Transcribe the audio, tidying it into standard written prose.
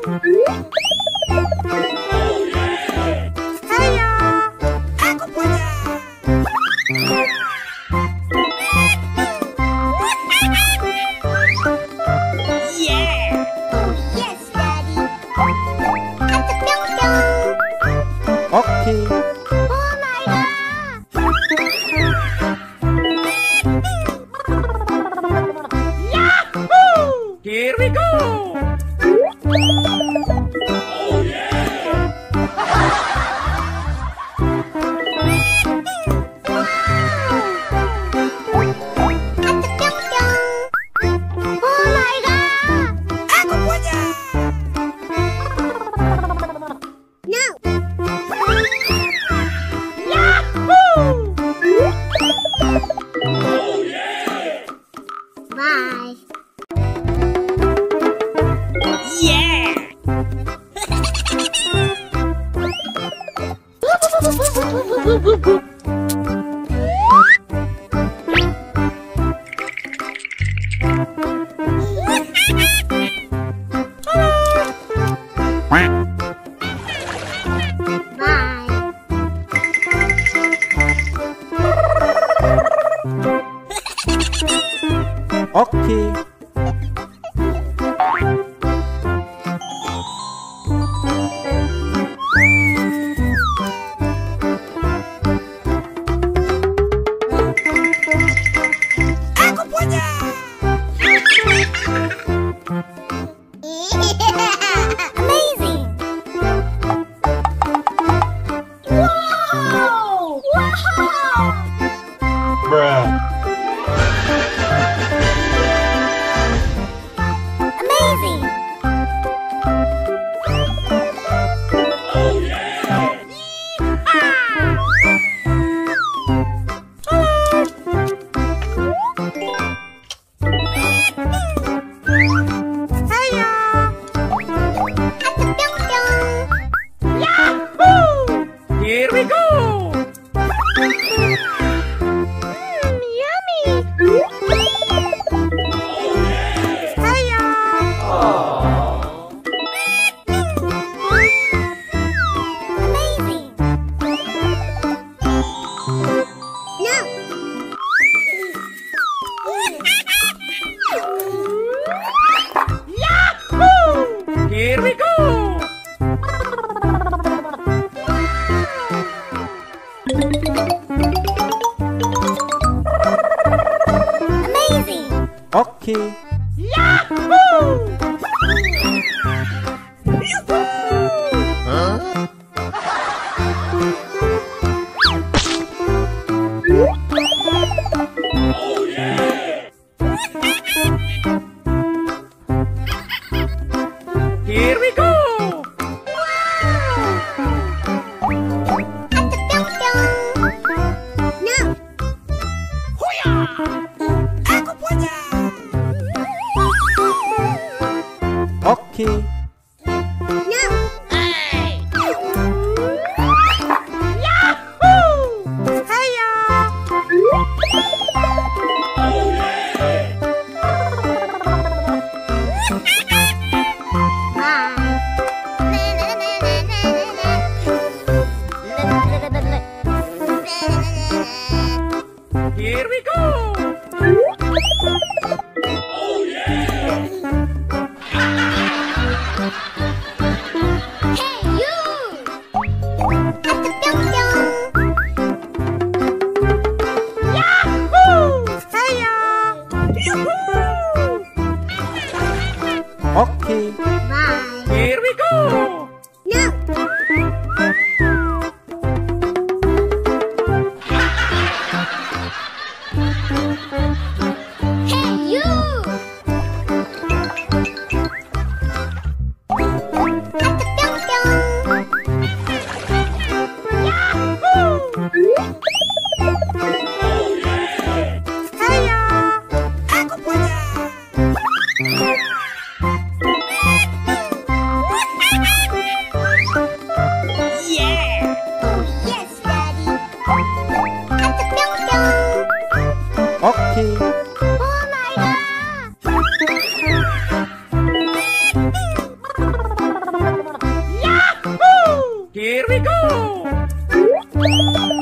Saya, aku punya. Yeah. Oh yes, Daddy. At the pyong-pyong. Okay. Oh my God. Yahoo! Here we go. Oh yeah. Okay. Aku punya. Amazing. Wow. Wow. Bruh. Amazing. Oh yeah. Saya. At the pyong-pyong. Yahoo! Here we go. Yummy. Saya. Amazing. No. Yahoo! Here we go. Amazing. Okay. Yahoo! Huh? Oh yeah! Here we go! At the pyong-pyong. No! Huya! Aku punya! Okay. No! Hey! Yahoo! Saya! Oh yeah! Here we go! Oh yeah! Hey you! At the pyong-pyong. Yahoo! Saya! Yahoo! Okay. Bye. Here we go! No! Hey you! At the pyong-pyong. Yahoo! Oh yeah! Saya! Aku punya! Wow!